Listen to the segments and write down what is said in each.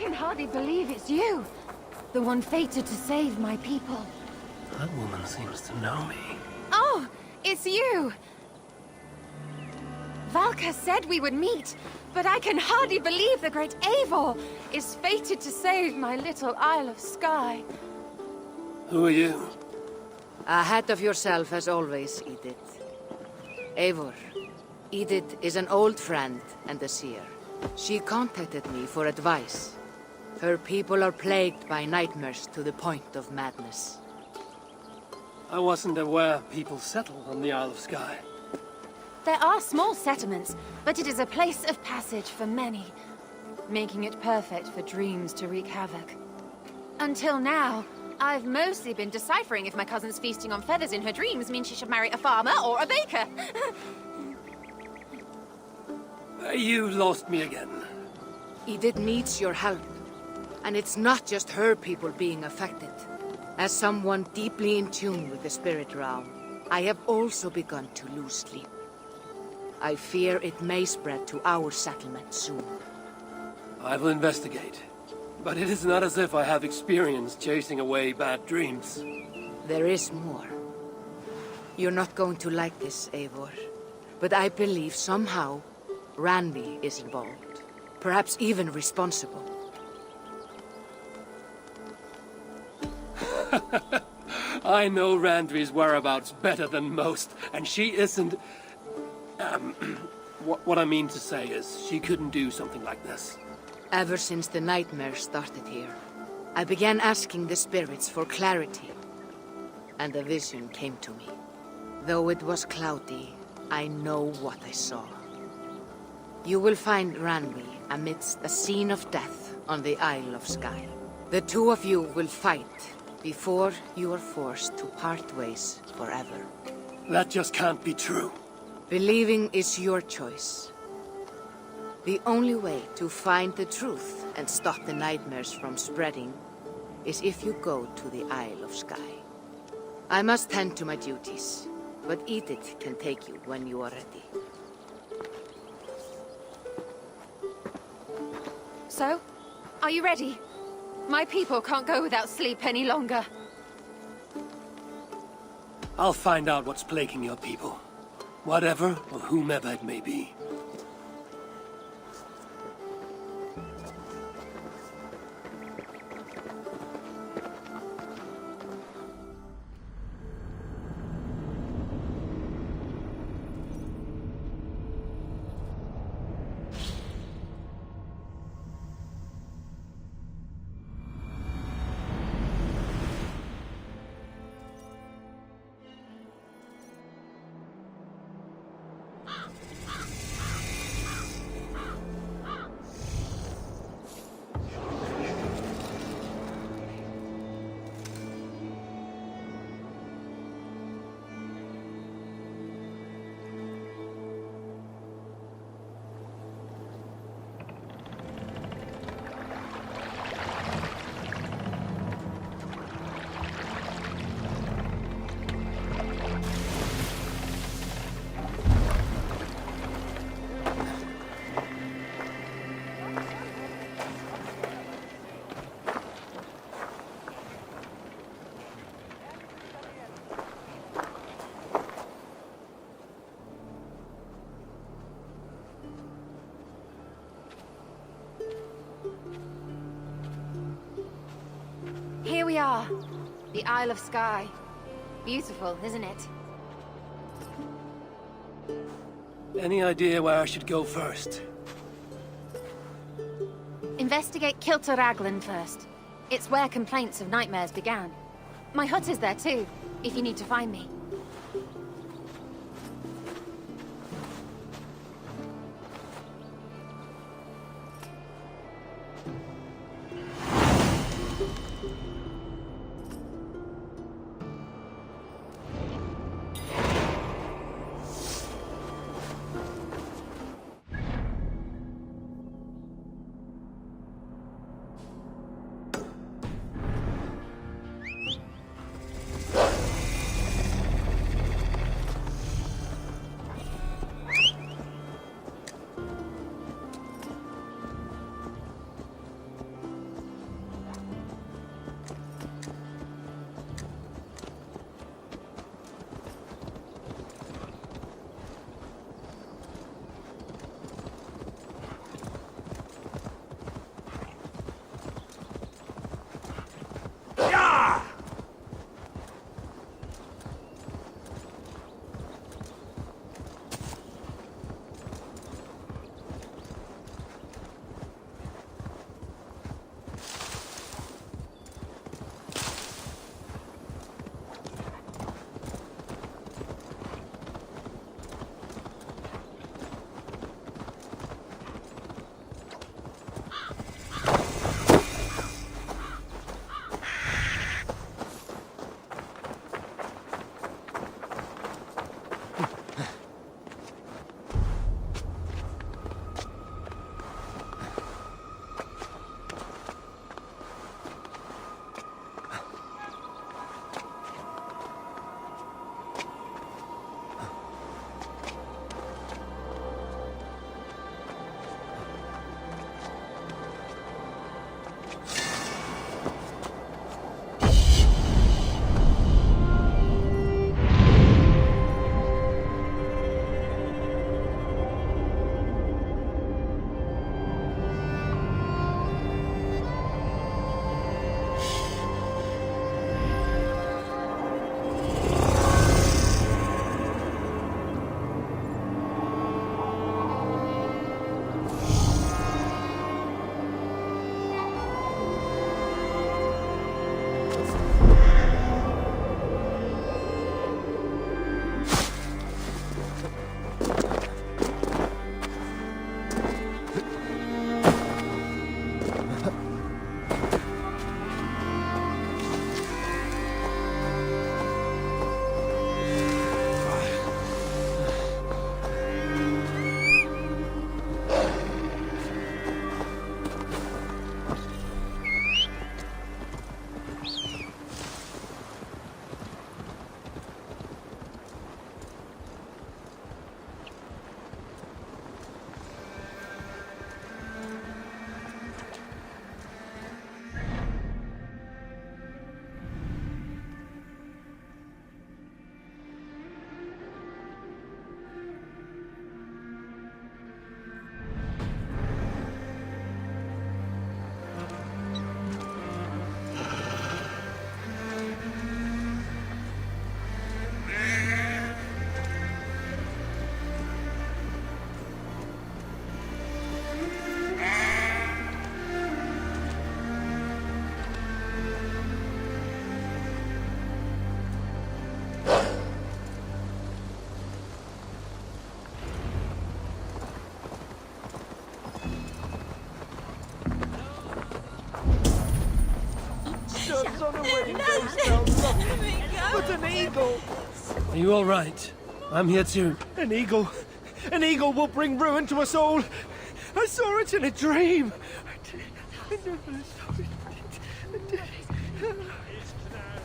can hardly believe it's you. The one fated to save my people. That woman seems to know me. Oh, it's you! Valka said we would meet, but I can hardly believe the great Eivor is fated to save my little Isle of Skye. Who are you? Ahead of yourself as always, Edith. Eivor. Edith is an old friend and a seer. She contacted me for advice. Her people are plagued by nightmares to the point of madness. I wasn't aware people settled on the Isle of Skye. There are small settlements, but it is a place of passage for many, making it perfect for dreams to wreak havoc. Until now, I've mostly been deciphering if my cousin's feasting on feathers in her dreams means she should marry a farmer or a baker. You lost me again. Edith needs your help. And it's not just her people being affected. As someone deeply in tune with the spirit realm, I have also begun to lose sleep. I fear it may spread to our settlement soon. I will investigate. But it is not as if I have experience chasing away bad dreams. There is more. You're not going to like this, Eivor. But I believe somehow Randvi is involved. Perhaps even responsible. I know Randvi's whereabouts better than most, and she isn't... what I mean to say is, she couldn't do something like this. Ever since the nightmare started here, I began asking the spirits for clarity. And a vision came to me. Though it was cloudy, I know what I saw. You will find Randvi amidst a scene of death on the Isle of Skye. The two of you will fight before you are forced to part ways forever. That just can't be true. Believing is your choice. The only way to find the truth and stop the nightmares from spreading is if you go to the Isle of Skye. I must tend to my duties, but Edith can take you when you are ready. So, are you ready? My people can't go without sleep any longer. I'll find out what's plaguing your people. Whatever or whomever it may be. Here we are. The Isle of Skye. Beautiful, isn't it? Any idea where I should go first? Investigate Kilter Raglan first. It's where complaints of nightmares began. My hut is there too, if you need to find me. But an eagle! Are you all right? I'm here too. An eagle! An eagle will bring ruin to us all! I saw it in a dream!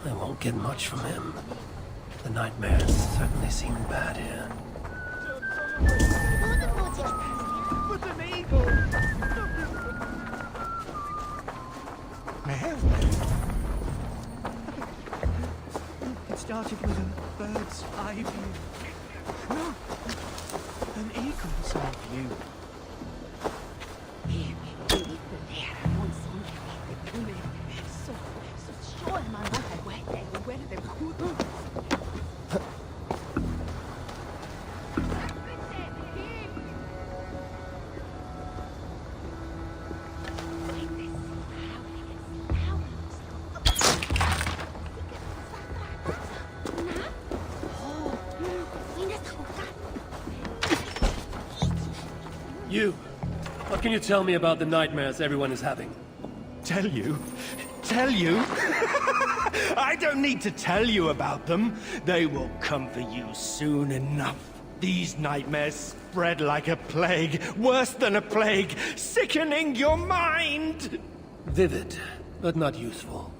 I won't get much from him. The nightmares certainly seem bad here. But an eagle! It started with a bird's eye view. No, an eagle's eye view. You! What can you tell me about the nightmares everyone is having? Tell you? Tell you? I don't need to tell you about them. They will come for you soon enough. These nightmares spread like a plague, worse than a plague, sickening your mind! Vivid, but not useful.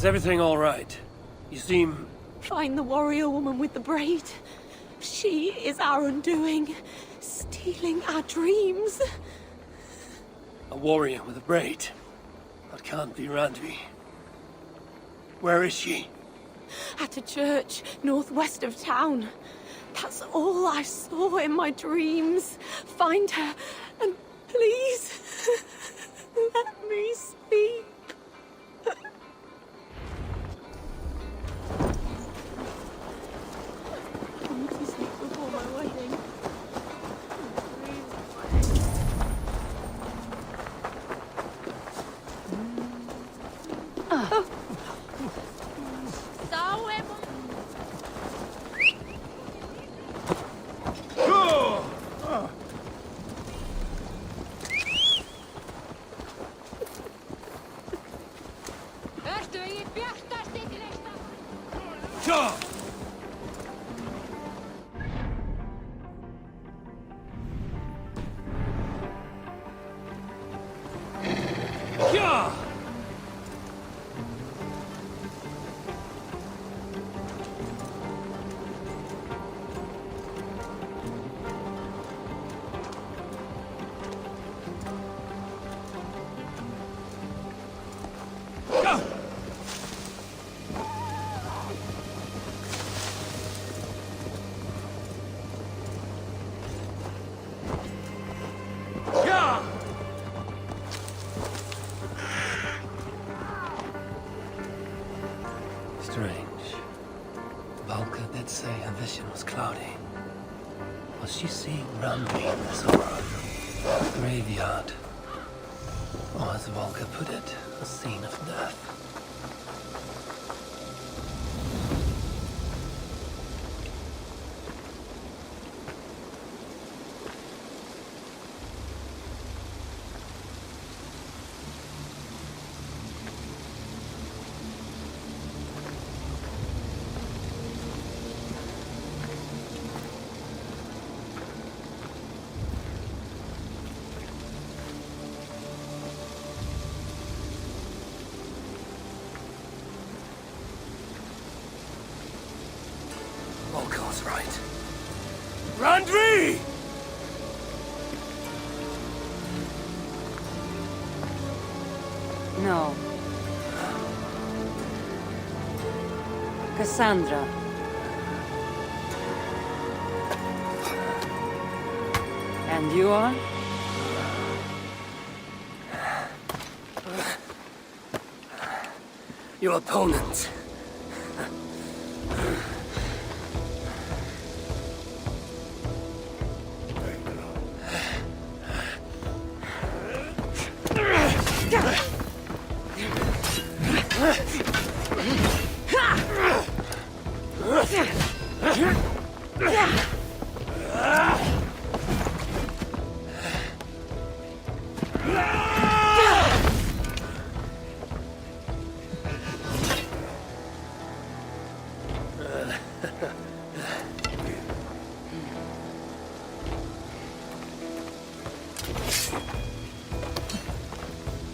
Is everything all right? You seem... Find the warrior woman with the braid. She is our undoing, stealing our dreams. a warrior with a braid. That can't be Randvi. Where is she? At a church northwest of town. That's all I saw in my dreams. Find her, and please, let me speak. I need to sleep before my wedding. Strange. Valka did say her vision was cloudy. Was she seeing Randvi in this aura? A graveyard. Or as Valka put it, a scene of death. Volko's right. Randvi! No. Kassandra. And you are? Your opponent.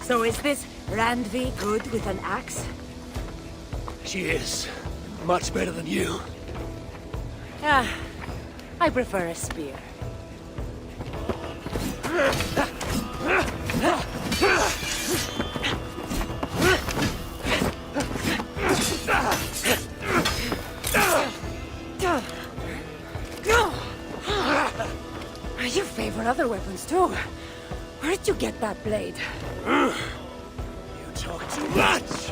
So is this Randvi good with an axe? She is. Much better than you. Ah, I prefer a spear. You favor other weapons too. Where did you get that blade? You talk too much!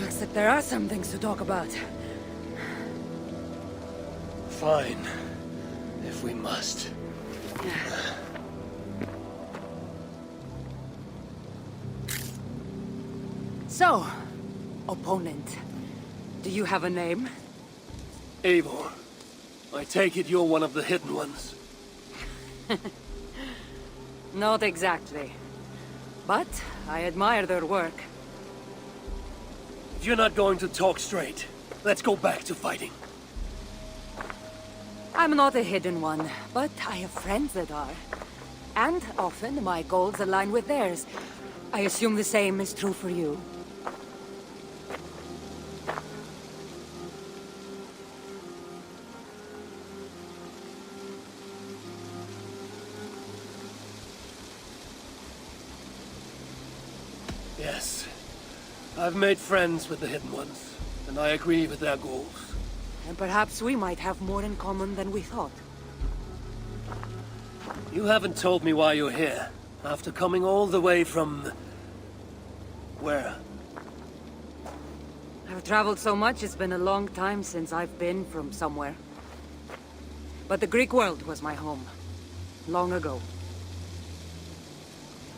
Looks like there are some things to talk about. Fine. If we must. So, opponent, do you have a name? Eivor, I take it you're one of the hidden ones. Not exactly. But I admire their work. If you're not going to talk straight, let's go back to fighting. I'm not a hidden one, but I have friends that are. And often my goals align with theirs. I assume the same is true for you. Yes. I've made friends with the hidden ones, and I agree with their goals. And perhaps we might have more in common than we thought. You haven't told me why you're here, after coming all the way from... where? I've traveled so much, it's been a long time since I've been from somewhere. But the Greek world was my home. Long ago.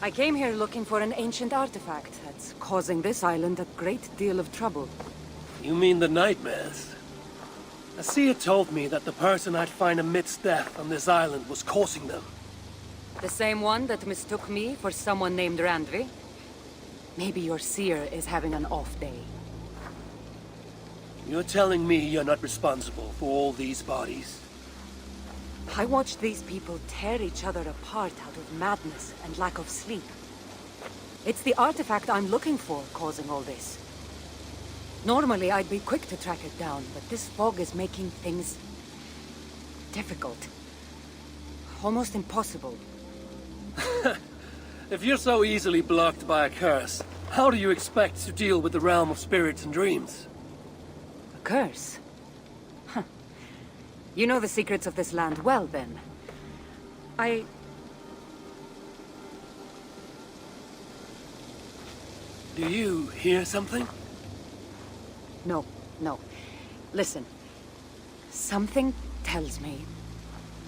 I came here looking for an ancient artifact that's causing this island a great deal of trouble. You mean the nightmares? A seer told me that the person I'd find amidst death on this island was causing them. The same one that mistook me for someone named Randvi? Maybe your seer is having an off day. You're telling me you're not responsible for all these bodies? I watched these people tear each other apart out of madness and lack of sleep. It's the artifact I'm looking for causing all this. Normally, I'd be quick to track it down, but this fog is making things... difficult. Almost impossible. If you're so easily blocked by a curse, how do you expect to deal with the realm of spirits and dreams? A curse? Huh. You know the secrets of this land well, then. Do you hear something? No. Listen. Something tells me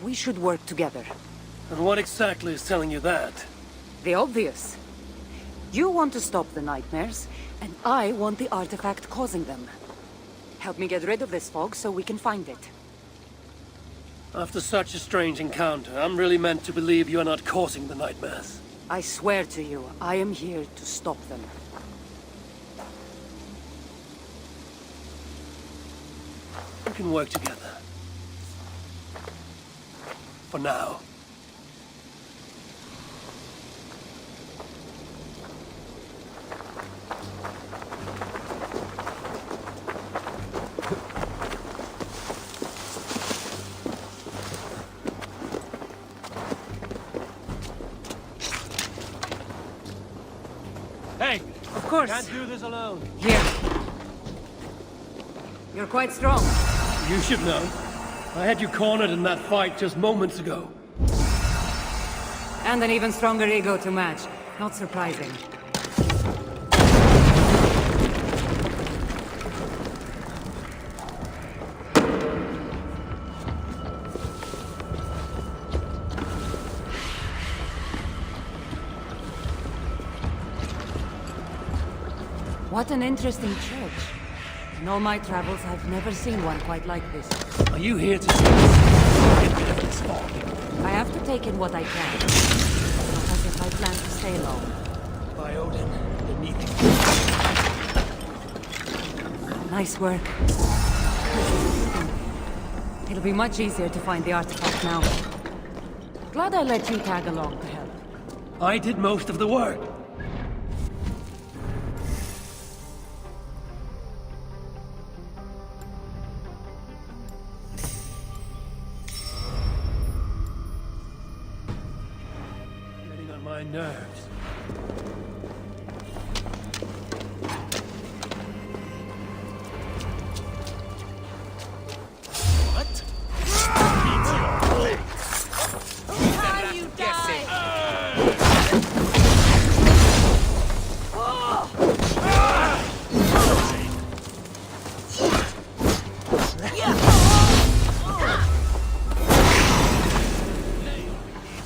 we should work together. And what exactly is telling you that? The obvious. You want to stop the nightmares, and I want the artifact causing them. Help me get rid of this fog so we can find it. After such a strange encounter, I'm really meant to believe you're not causing the nightmares. I swear to you, I am here to stop them. We can work together. For now. Hey! Of course. Can't do this alone. Here. You're quite strong. You should know. I had you cornered in that fight just moments ago. And an even stronger ego to match. Not surprising. What an interesting church. In all my travels, I've never seen one quite like this. Are you here to get rid of this fog? I have to take in what I can. Not as if I plan to stay long. By Odin, beneath you. Nice work. It'll be much easier to find the artifact now. Glad I let you tag along to help. I did most of the work. Getting on my nerves. What? How you die!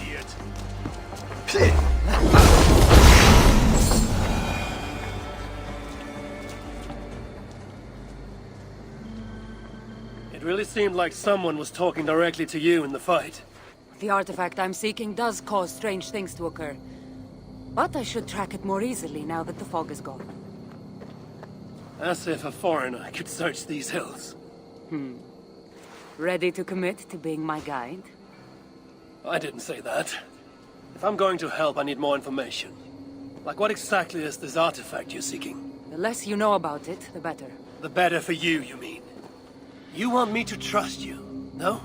Idiot. really seemed like someone was talking directly to you in the fight. The artifact I'm seeking does cause strange things to occur. But I should track it more easily now that the fog is gone. As if a foreigner could search these hills. Ready to commit to being my guide? I didn't say that. If I'm going to help, I need more information. Like, what exactly is this artifact you're seeking? The less you know about it, the better. The better for you, you mean? You want me to trust you, no?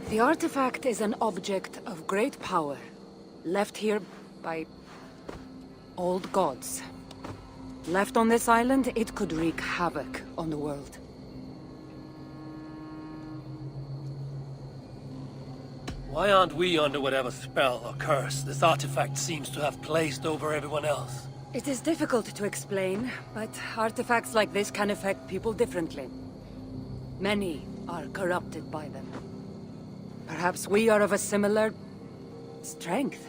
The artifact is an object of great power, left here by old gods. Left on this island, it could wreak havoc on the world. Why aren't we under whatever spell or curse this artifact seems to have placed over everyone else? It is difficult to explain, but artifacts like this can affect people differently. Many are corrupted by them. Perhaps we are of a similar strength.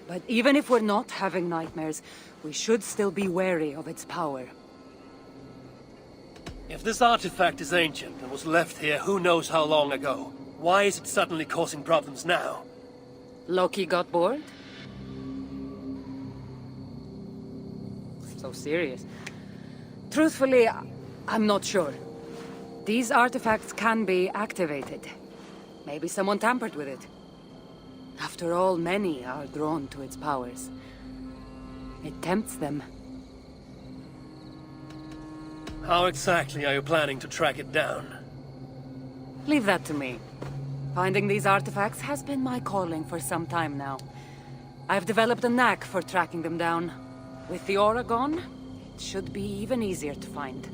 But even if we're not having nightmares, we should still be wary of its power. If this artifact is ancient and was left here who knows how long ago, why is it suddenly causing problems now? Loki got bored? So serious. Truthfully, I'm not sure. These artifacts can be activated. Maybe someone tampered with it. After all, many are drawn to its powers. It tempts them. How exactly are you planning to track it down? Leave that to me. Finding these artifacts has been my calling for some time now. I've developed a knack for tracking them down. With the aura gone, it should be even easier to find.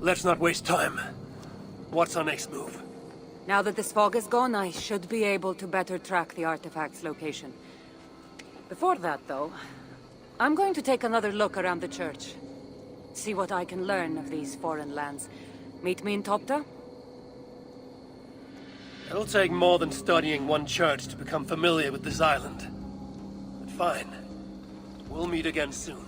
Let's not waste time. What's our next move? Now that this fog is gone, I should be able to better track the artifact's location. Before that, though, I'm going to take another look around the church. See what I can learn of these foreign lands. Meet me in Topta? It'll take more than studying one church to become familiar with this island. But fine. We'll meet again soon.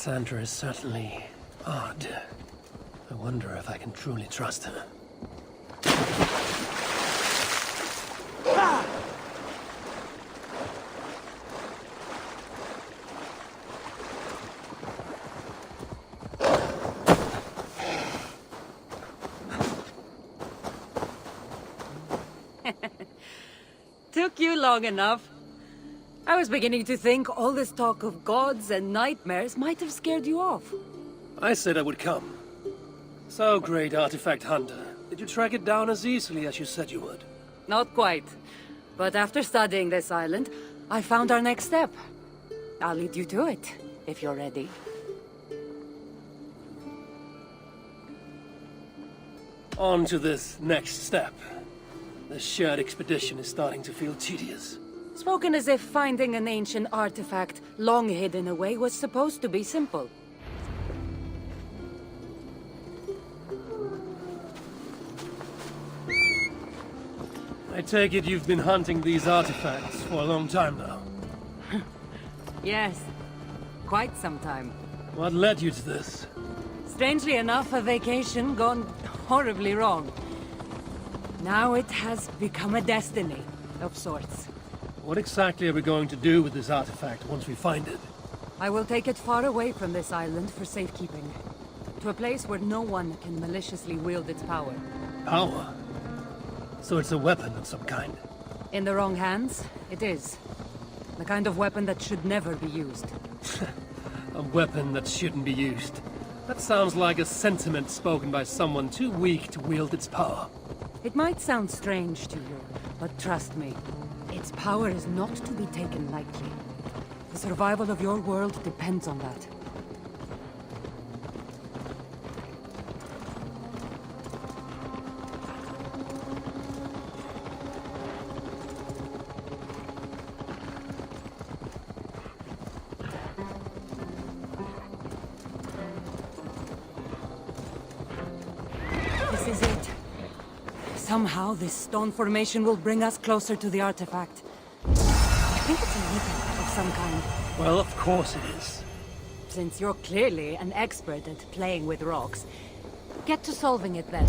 Kassandra is certainly odd. I wonder if I can truly trust her. Took you long enough. I was beginning to think all this talk of gods and nightmares might have scared you off. I said I would come. So, great artifact hunter, did you track it down as easily as you said you would? Not quite. But after studying this island, I found our next step. I'll lead you to it, if you're ready. On to this next step. The shared expedition is starting to feel tedious. Spoken as if finding an ancient artifact long hidden away was supposed to be simple. I take it you've been hunting these artifacts for a long time now. Yes, quite some time. What led you to this? Strangely enough, a vacation gone horribly wrong. Now it has become a destiny, of sorts. What exactly are we going to do with this artifact once we find it? I will take it far away from this island for safekeeping. To a place where no one can maliciously wield its power. Power? So it's a weapon of some kind? In the wrong hands, it is. The kind of weapon that should never be used. A weapon that shouldn't be used. That sounds like a sentiment spoken by someone too weak to wield its power. It might sound strange to you, but trust me, its power is not to be taken lightly. The survival of your world depends on that. This is it. Somehow, this stone formation will bring us closer to the artifact. I think it's a weapon of some kind. Well, of course it is. Since you're clearly an expert at playing with rocks, get to solving it then.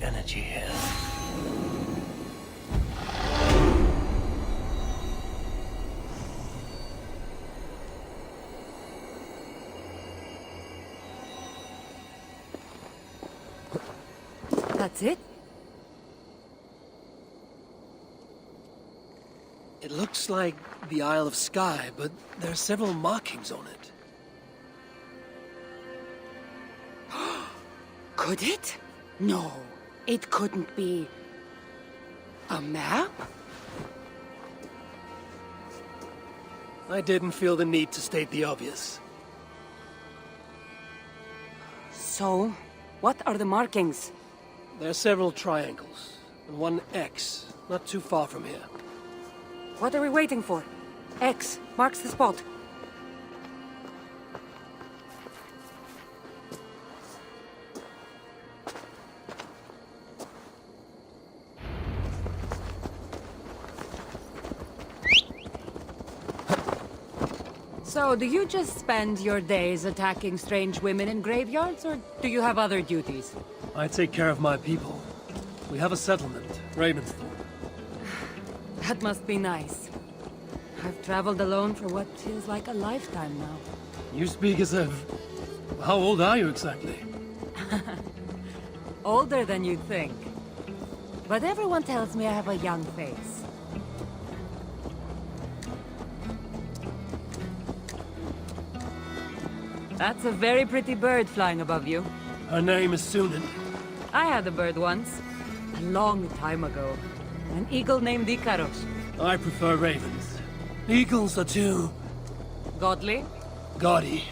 Energy here. That's it? looks like the Isle of Skye, but there are several markings on it. Could it? No, it couldn't be. A map? I didn't feel the need to state the obvious. So, what are the markings? There are several triangles, and one X, not too far from here. What are we waiting for? X marks the spot. So, do you just spend your days attacking strange women in graveyards, or do you have other duties? I take care of my people. We have a settlement, Ravensthorpe. That must be nice. I've traveled alone for what feels like a lifetime now. You speak as if... How old are you exactly? Older than you'd think. But everyone tells me I have a young face. That's a very pretty bird flying above you. Her name is Sunan. I had a bird once. A long time ago. An eagle named Ikaros. I prefer ravens. Eagles are too... Godly? gaudy.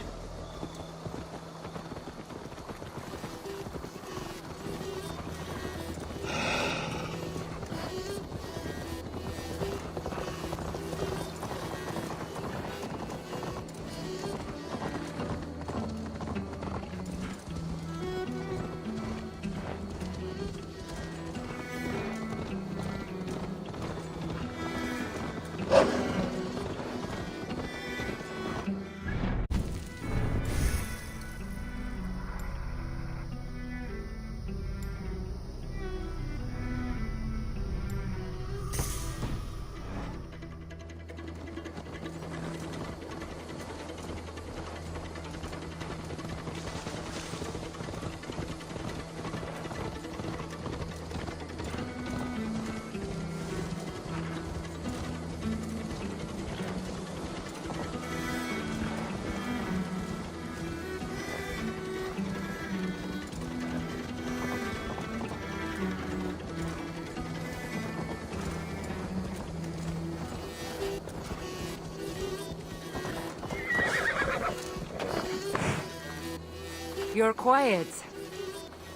You're quiet.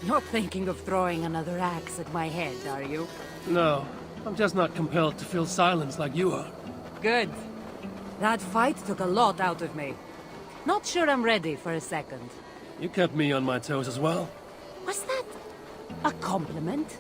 Not thinking of throwing another axe at my head, are you? No, I'm just not compelled to feel silence like you are. Good. That fight took a lot out of me. Not sure I'm ready for a second. You kept me on my toes as well. Was that a compliment?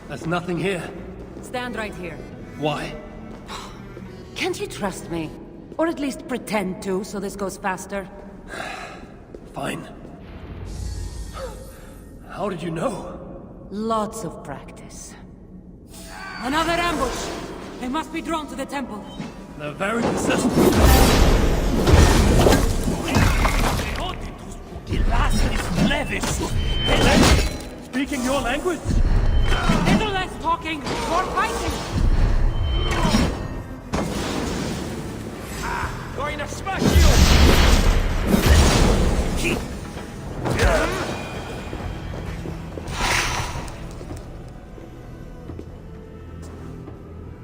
There's nothing here. Stand right here. Why? Can't you trust me? Or at least pretend to, so this goes faster? Fine. How did you know? Lots of practice. Another ambush! They must be drawn to the temple. They're very persistent. Speaking your language? Little less talking, more fighting! Going to smash you!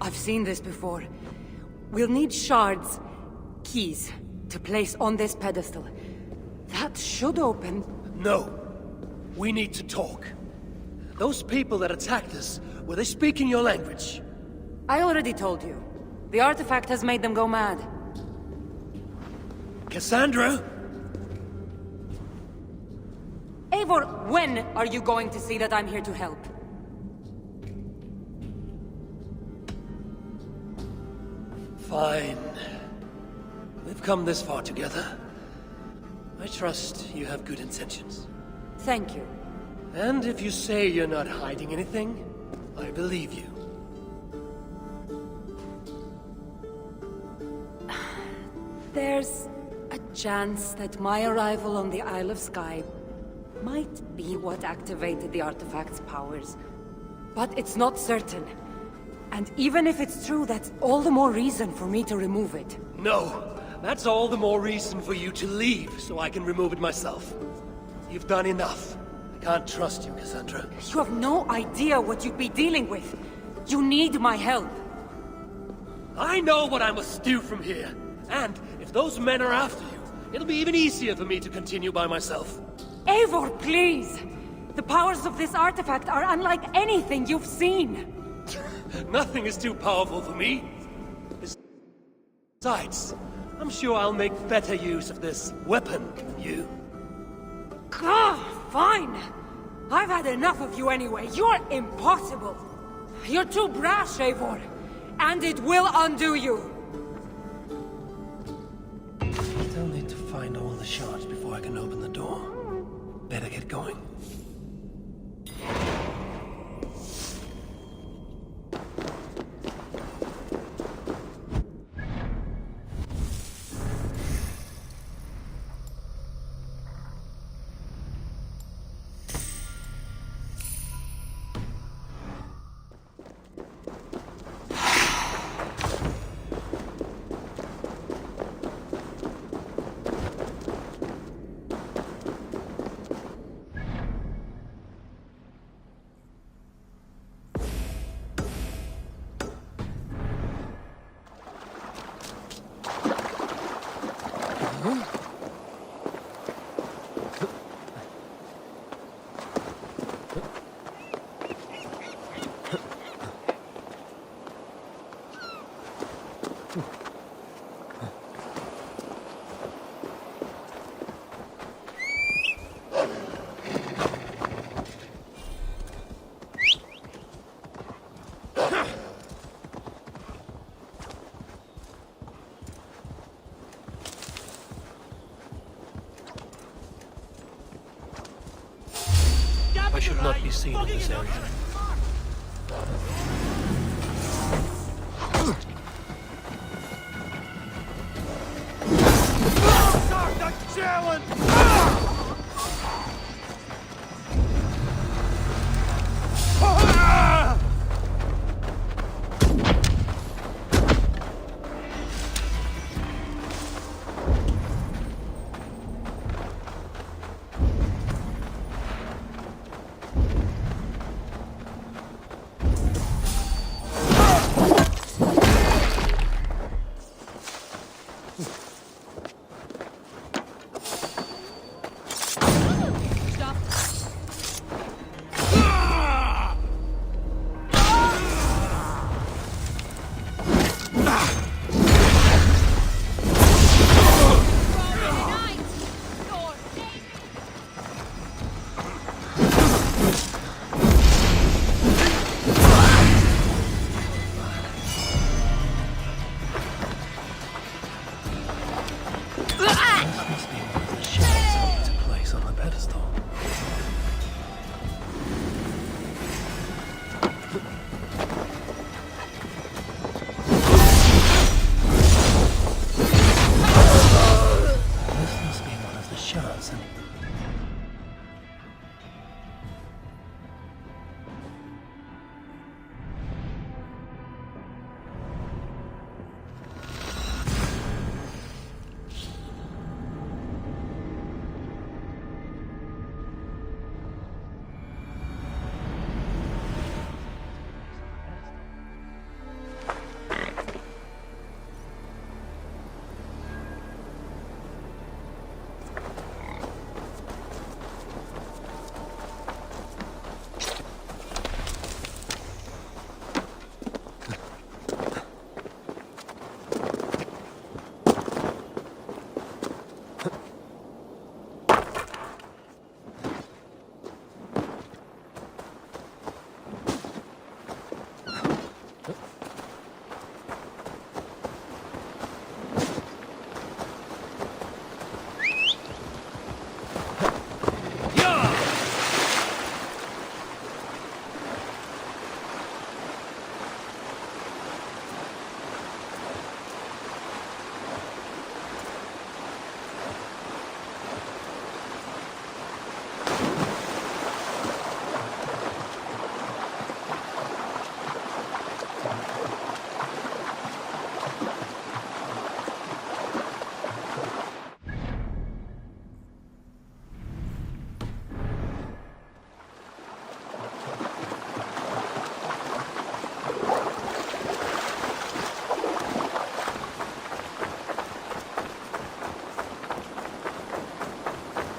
I've seen this before. We'll need shards, keys, to place on this pedestal. That should open... No. We need to talk. Those people that attacked us, were they speaking your language? I already told you. The artifact has made them go mad. Kassandra? Eivor, when are you going to see that I'm here to help? Fine. We've come this far together. I trust you have good intentions. Thank you. And if you say you're not hiding anything, I believe you. There's a chance that my arrival on the Isle of Skye might be what activated the artifact's powers. But it's not certain. And even if it's true, that's all the more reason for me to remove it. No! That's all the more reason for you to leave, so I can remove it myself. You've done enough. I can't trust you, Kassandra. You have no idea what you'd be dealing with. You need my help. I know what I must do from here. And if those men are after you, it'll be even easier for me to continue by myself. Eivor, please! The powers of this artifact are unlike anything you've seen. Nothing is too powerful for me. Besides, I'm sure I'll make better use of this weapon than you. Fine! I've had enough of you anyway. You're impossible! You're too brash, Eivor. And it will undo you! Still need to find all the shards before I can open the door. Better get going. I should not be seen in this area.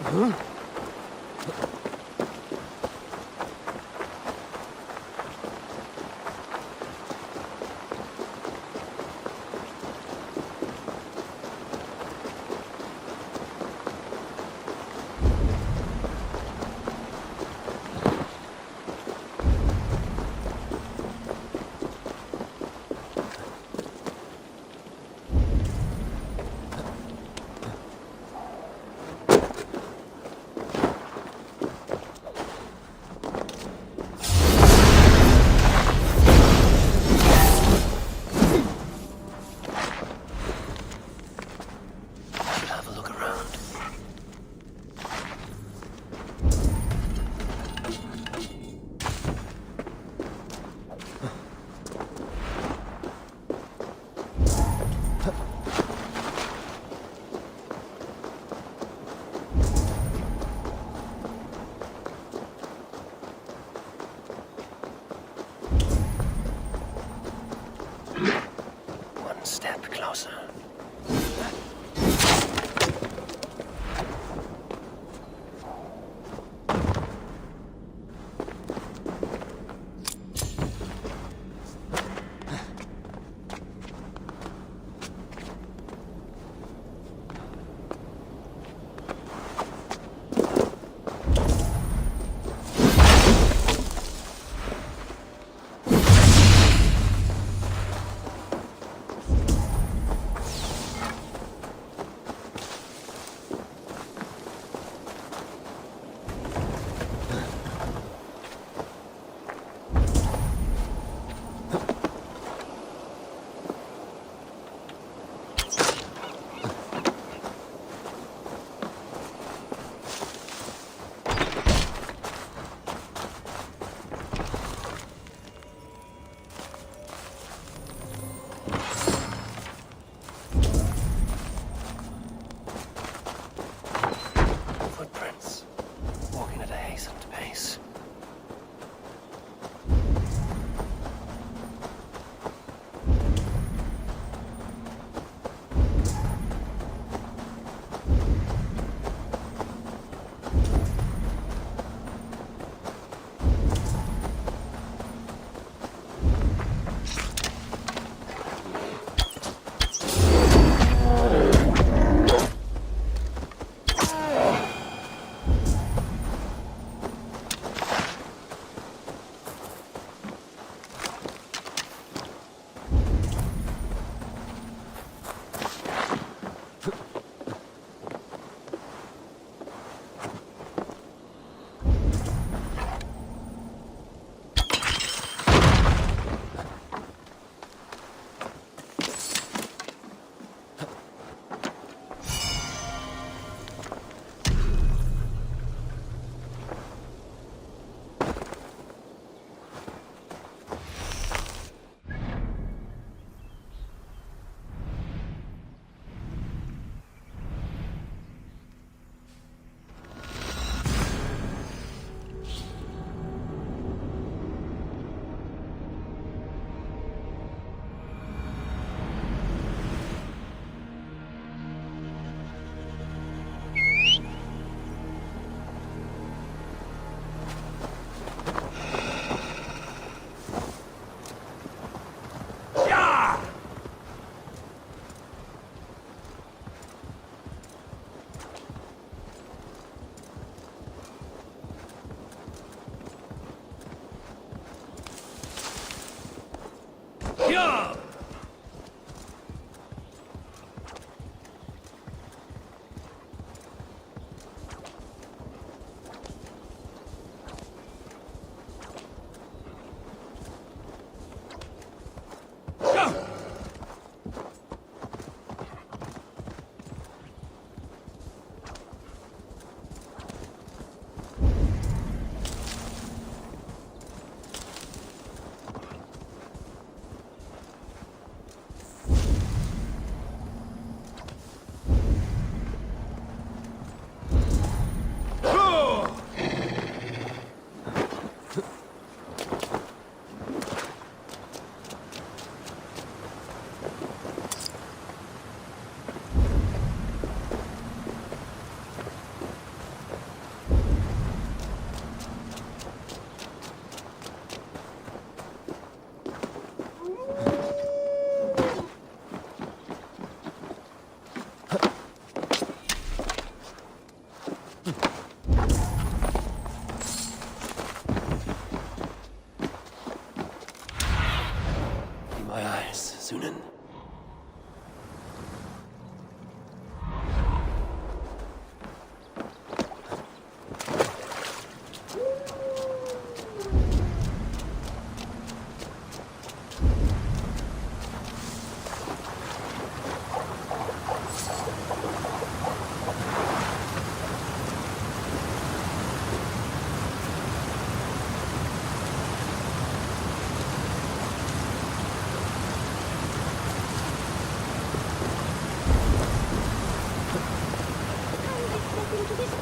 Should have a look around. One step closer.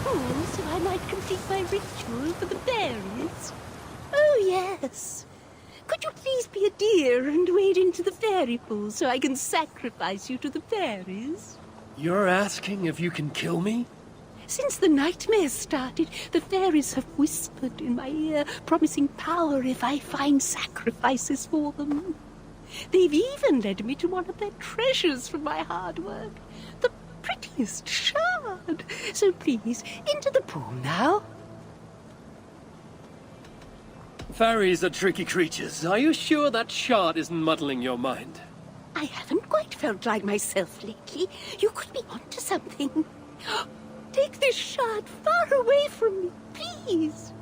pool so I might complete my ritual for the fairies? Oh, yes. Could you please be a dear and wade into the fairy pool so I can sacrifice you to the fairies? You're asking if you can kill me? Since the nightmares started, the fairies have whispered in my ear, promising power if I find sacrifices for them. They've even led me to one of their treasures from my hard work, the prettiest shard. So please, into the pool now. Fairies are tricky creatures. Are you sure that shard isn't muddling your mind? I haven't quite felt like myself lately. You could be onto something. Take this shard far away from me, please.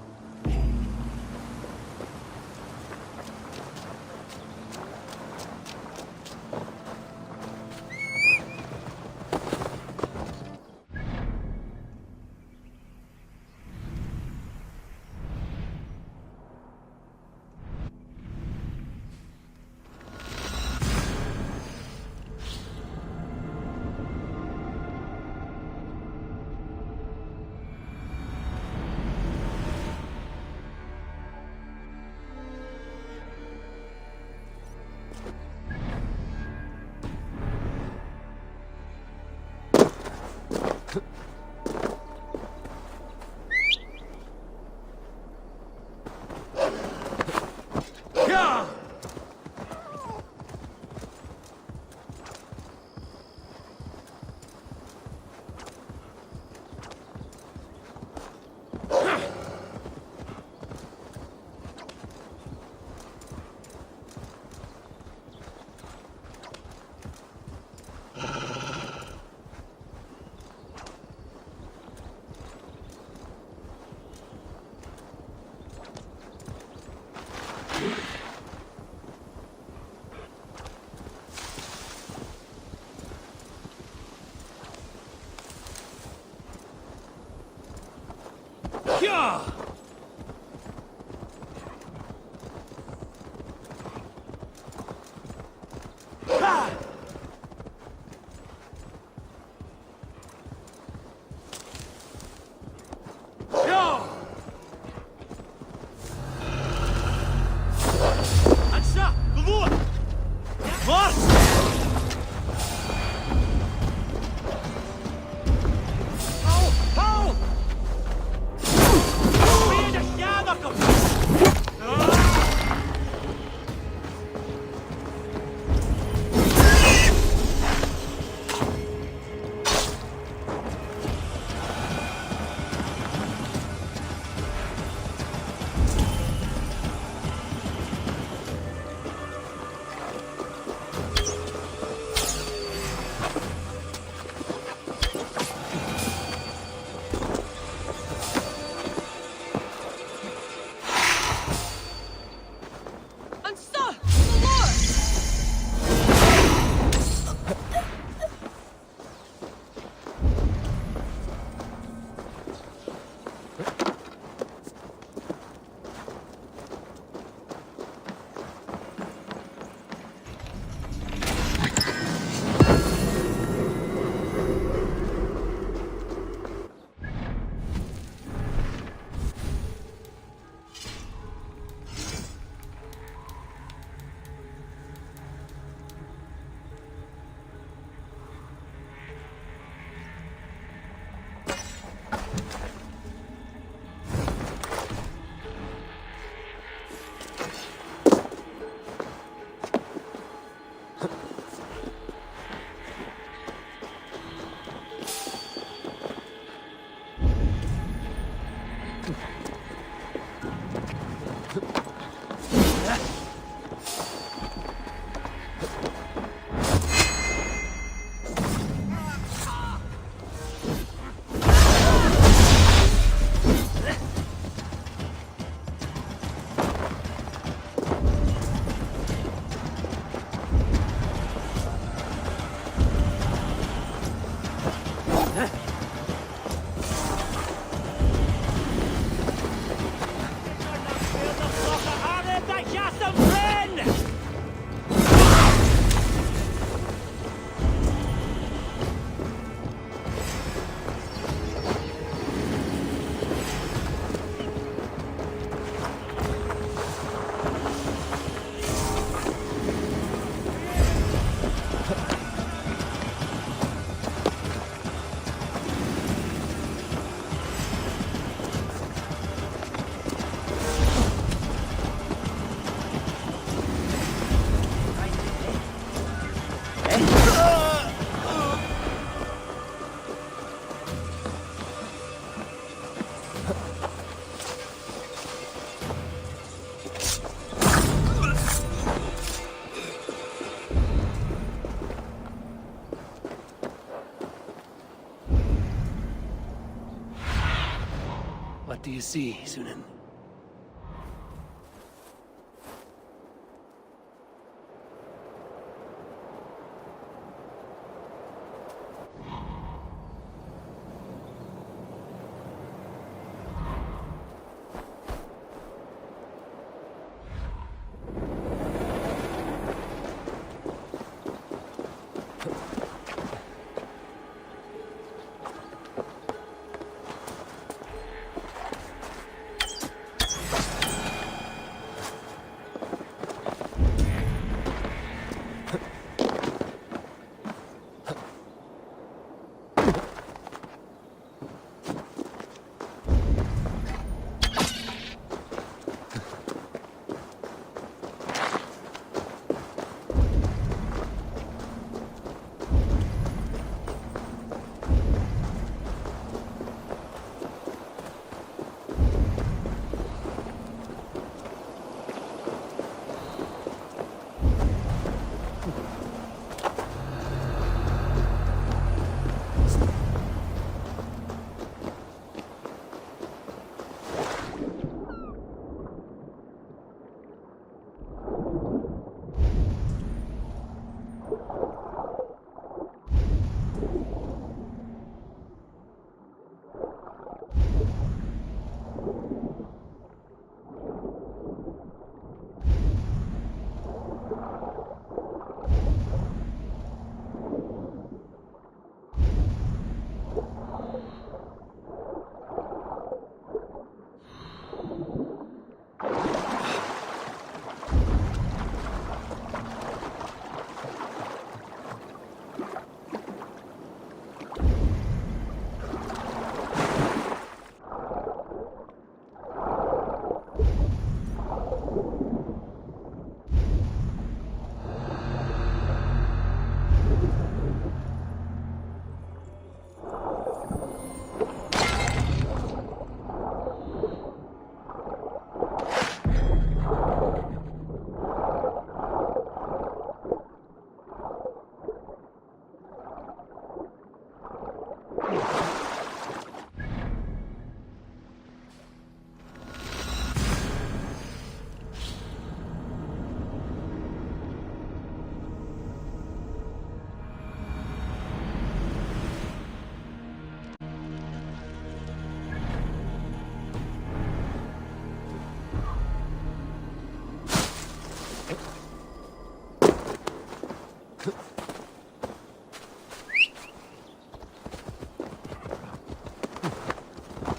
do you see, Sunan?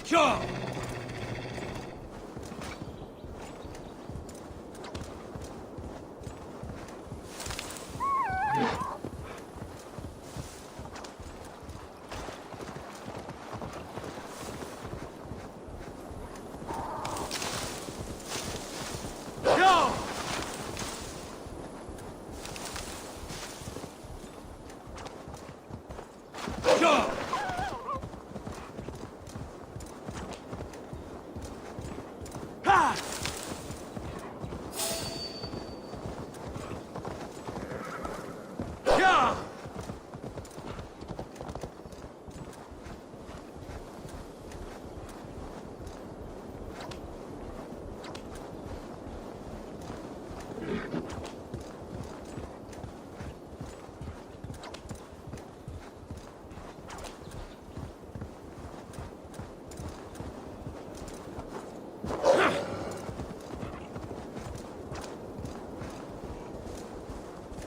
Sure!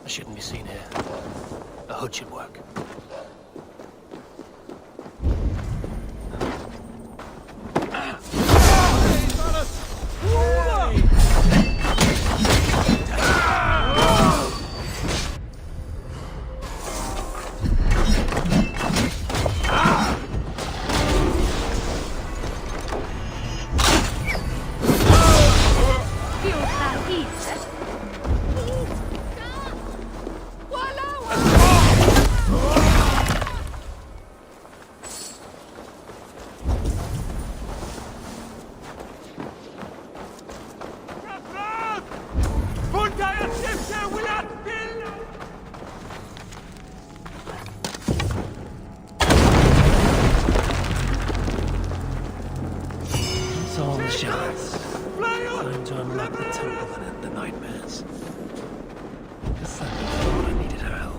I shouldn't be seen here. A hood should work. Voila! chance. Time to unlock the temple and end the nightmares. Kassandra thought I needed her help.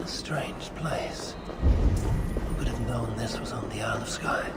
Strange place. Who could have known this was on the Isle of Skye?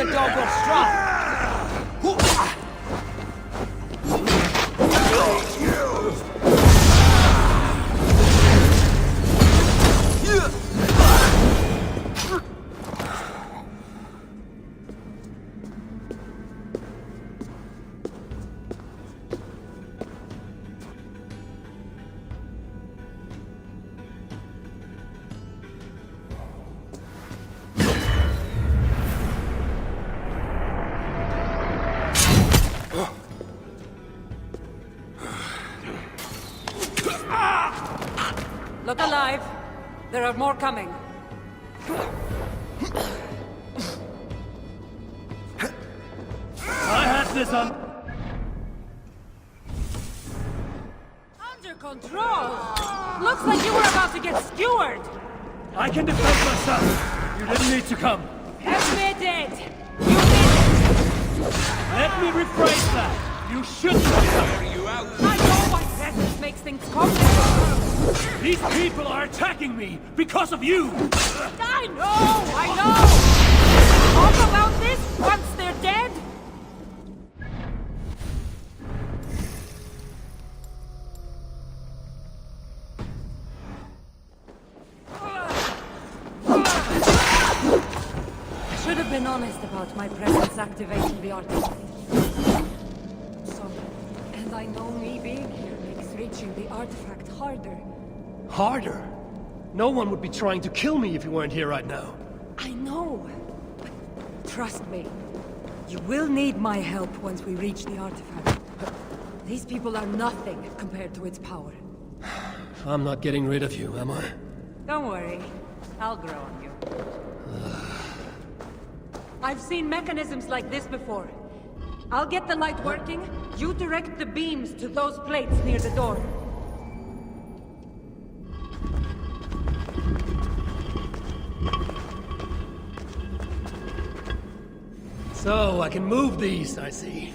the dog or strong. Look alive. There are more coming. I had this on... Under control! Looks like you were about to get skewered! I can defend myself. You didn't need to come. Admit it! You did it! Let me rephrase that. You shouldn't have come. I know my presence makes things complicated! These people are attacking me because of you! I know! Talk about this once they're dead? I should have been honest about my presence activating the artifact. Sorry. And I know me being here makes reaching the artifact harder. Harder? No one would be trying to kill me if you weren't here right now. I know. But trust me. You will need my help once we reach the artifact. These people are nothing compared to its power. I'm not getting rid of you, am I? Don't worry. I'll grow on you. I've seen mechanisms like this before. I'll get the light working. You direct the beams to those plates near the door. So, I can move these, I see.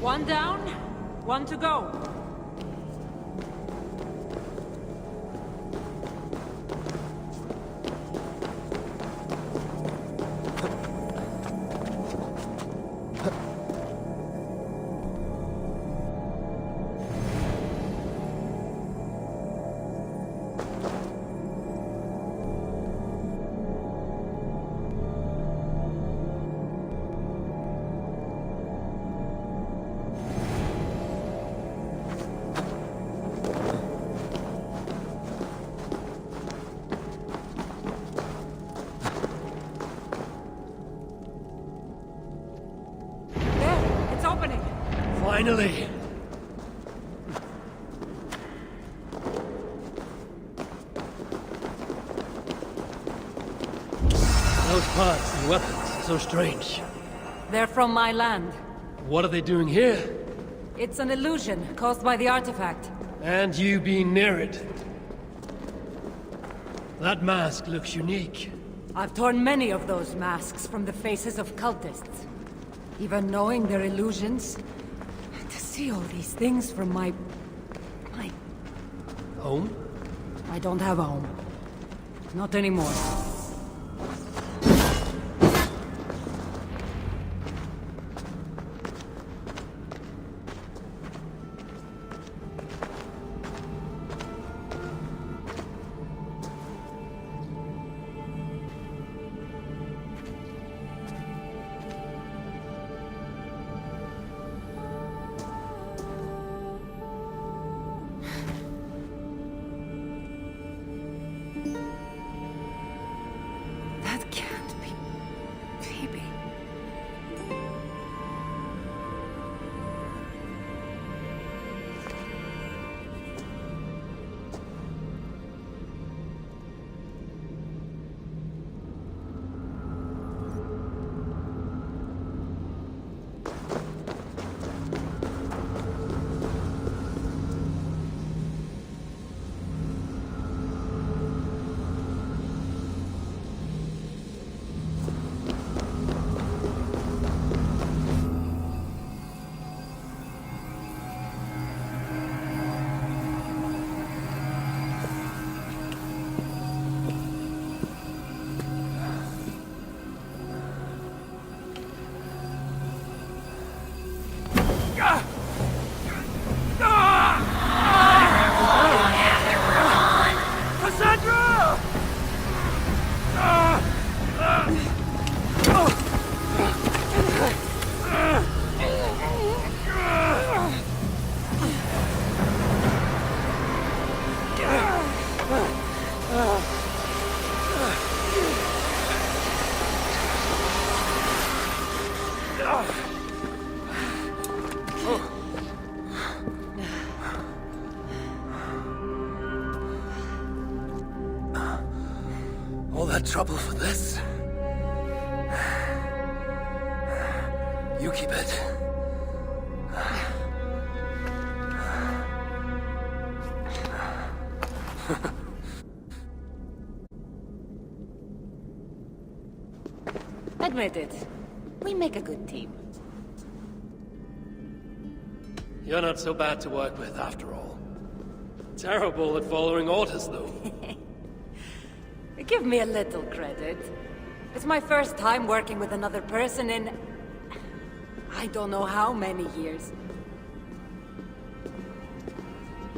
One down, one to go. Finally! Those parts and weapons are so strange. They're from my land. What are they doing here? It's an illusion caused by the artifact. And you being near it. That mask looks unique. I've torn many of those masks from the faces of cultists. Even knowing they're illusions, to see all these things from my... Home? I don't have a home. Not anymore. That can't be Phoebe. Kassandra! All that trouble for this? You keep it. Admit it. We make a good team. You're not so bad to work with, after all. Terrible at following orders, though. Give me a little credit. It's my first time working with another person in... I don't know how many years.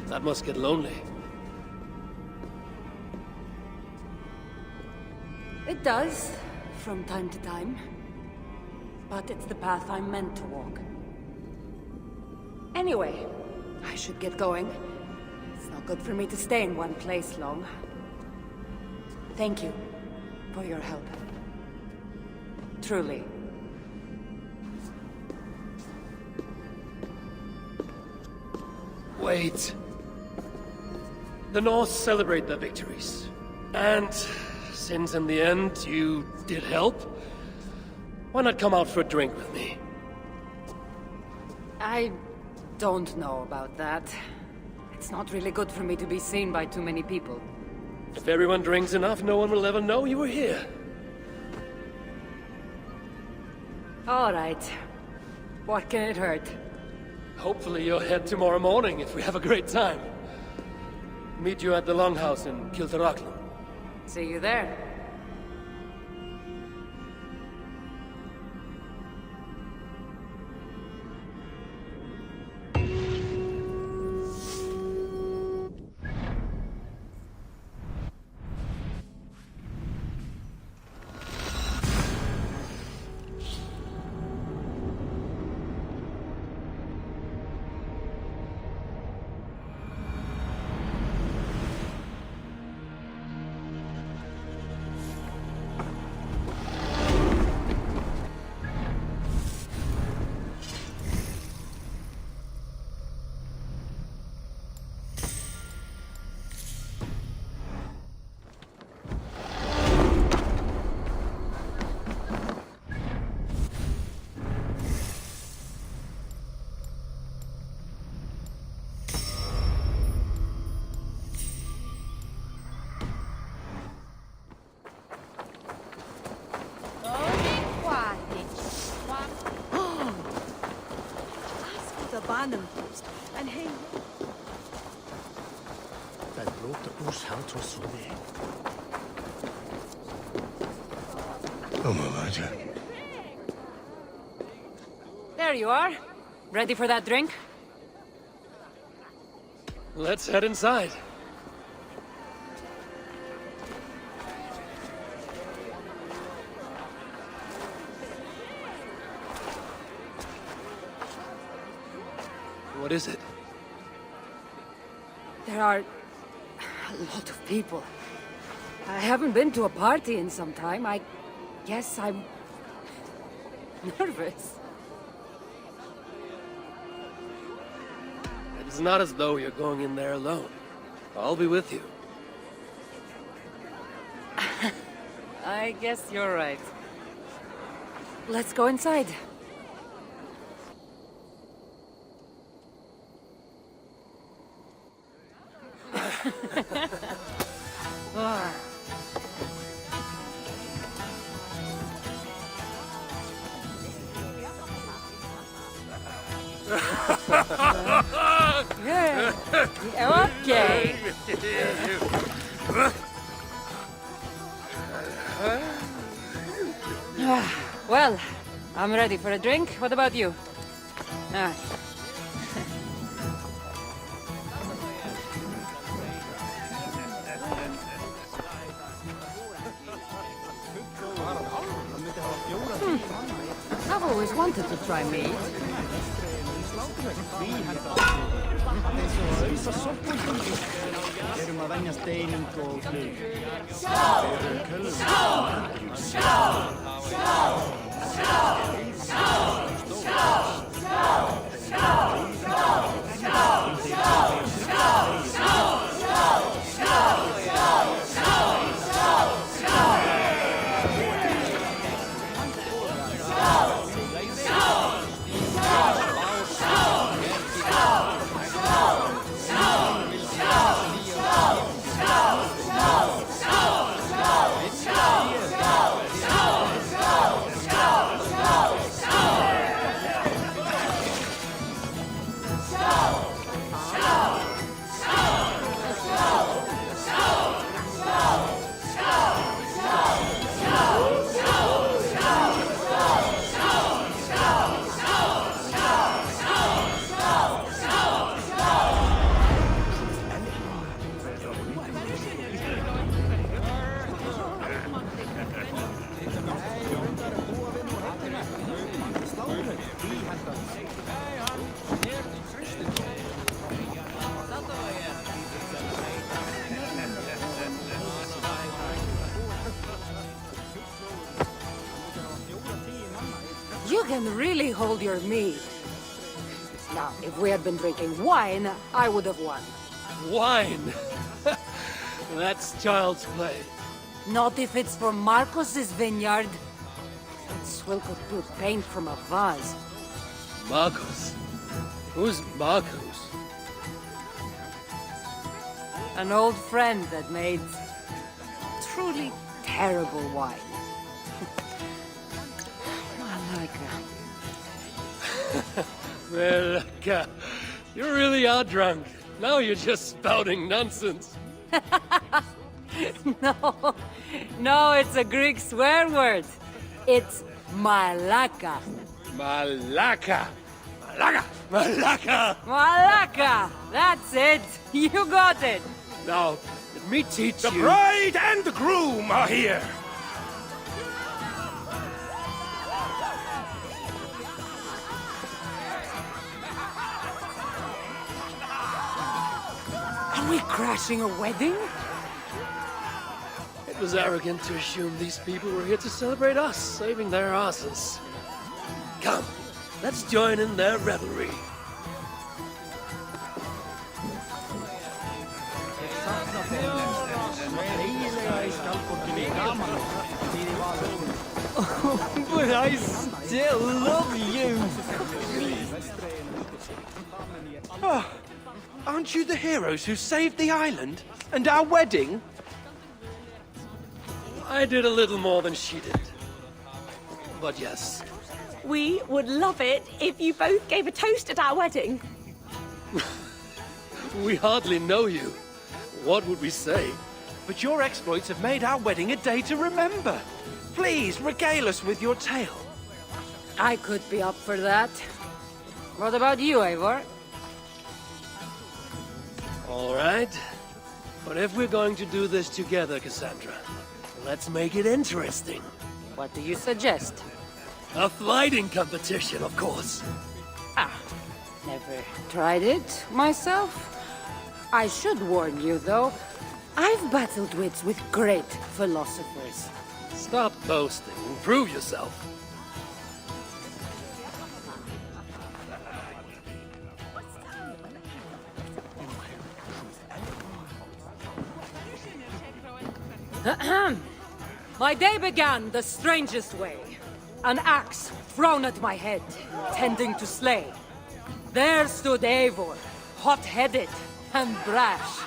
That must get lonely. It does, from time to time. But it's the path I'm meant to walk. Anyway, I should get going. It's not good for me to stay in one place long. Thank you for your help. Truly. Wait. The North celebrate their victories. And since in the end you did help, why not come out for a drink with me? I don't know about that. It's not really good for me to be seen by too many people. If everyone drinks enough, no one will ever know you were here. All right. What can it hurt? Hopefully you'll head tomorrow morning if we have a great time. Meet you at the Longhouse in Kiltarachlan. See you there. the Banham first, and he... There you are. Ready for that drink? Let's head inside. What is it? There are a lot of people. I haven't been to a party in some time. I guess I'm nervous. It's not as though you're going in there alone. I'll be with you. I guess you're right. Let's go inside. Ah. Yeah. Okay. Well, I'm ready for a drink. What about you? Ah. I've always wanted to try meat. You can really hold your mead. Now, if we had been drinking wine, I would have won. Wine! That's child's play. Not if it's from Marcos's vineyard. That swill could pull paint from a vase. Marcos? Who's Marcos? An old friend that made truly terrible wine. Well, you really are drunk. Now you're just spouting nonsense. No, it's a Greek swear word. It's malaka. Malaka! Malaka! Malaka! Malaka! That's it! You got it! Now, let me teach The you... bride and the groom are here! Are we crashing a wedding? It was arrogant to assume these people were here to celebrate us, saving their asses. Come, let's join in their revelry. But I still love you! Oh, aren't you the heroes who saved the island? And our wedding? I did a little more than she did. But yes, We would love it if you both gave a toast at our wedding. We hardly know you. What would we say? But your exploits have made our wedding a day to remember. Please, regale us with your tale. I could be up for that. What about you, Eivor? All right. But if we're going to do this together, Kassandra, let's make it interesting. What do you suggest? A fighting competition, of course. Never tried it myself. I should warn you, though. I've battled wits with great philosophers. Stop boasting and prove yourself. My day began the strangest way. An axe thrown at my head, intending to slay. There stood Eivor, hot-headed and brash.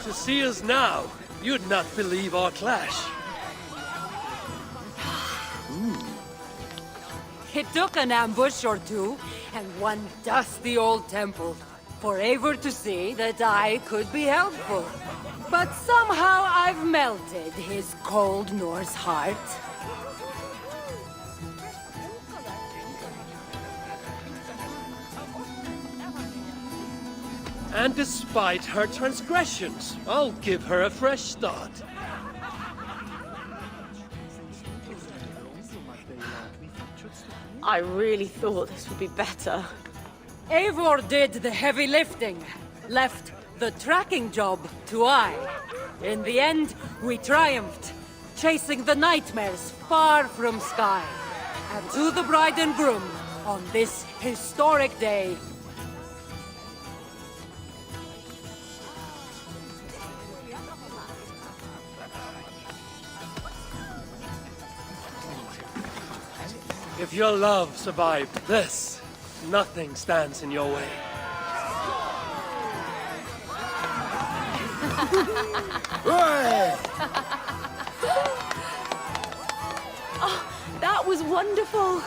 To see us now, you'd not believe our clash. It took an ambush or two, and one dusty old temple, for Eivor to see that I could be helpful. But somehow I've melted his cold Norse heart. And despite her transgressions, I'll give her a fresh start. I really thought this would be better. Eivor did the heavy lifting, left the tracking job to I. In the end, we triumphed, chasing the nightmares far from Skye. And to the bride and groom, on this historic day, If your love survived this, nothing stands in your way. That was wonderful.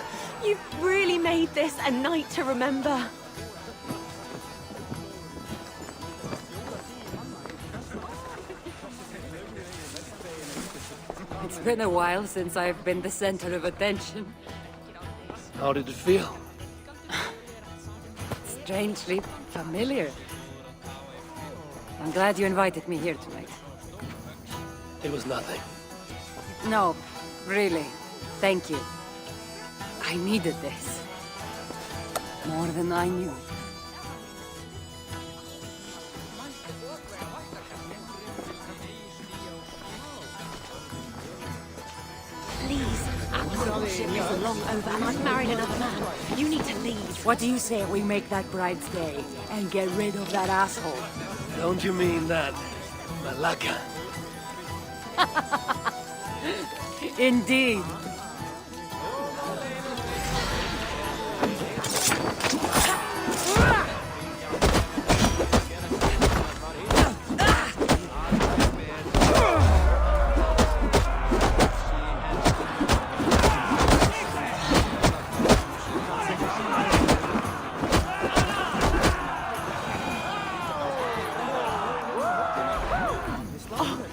You've really made this a night to remember. it's been a while since I've been the center of attention. How did it feel? Strangely familiar. I'm glad you invited me here tonight. It was nothing. No, really. Thank you. I needed this. More than I knew. Please, our courtship is long over and I've married another man. You need to leave. What do you say we make that bride's day and get rid of that asshole? Don't you mean that, Malaka? Indeed.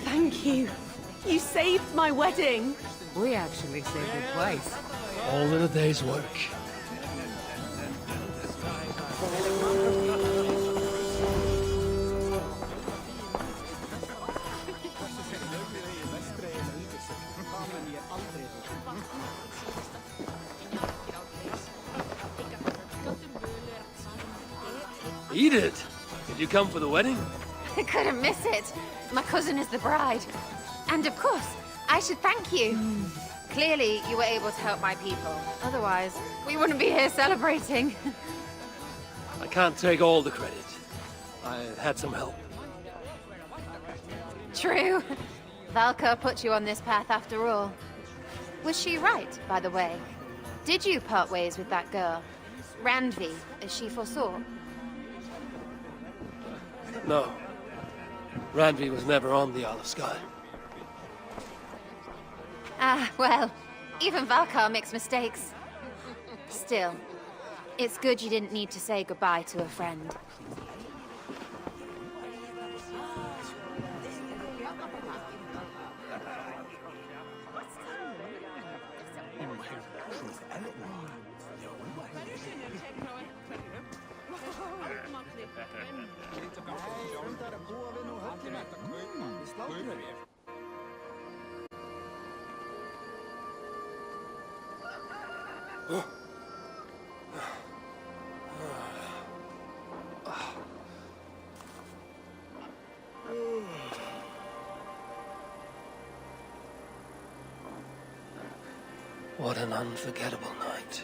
Thank you. You saved my wedding. We actually saved it twice. All in a day's work. Eat it! Did you come for the wedding? I couldn't miss it. My cousin is the bride. And of course, I should thank you. Clearly, you were able to help my people. Otherwise, we wouldn't be here celebrating. I can't take all the credit. I had some help. True. Valka put you on this path after all. Was she right, by the way? Did you part ways with that girl? Randvi, as she foresaw? No. Randvi was never on the Isle of Skye. Ah, well, even Valkar makes mistakes. Still, it's good you didn't need to say goodbye to a friend. What an unforgettable night.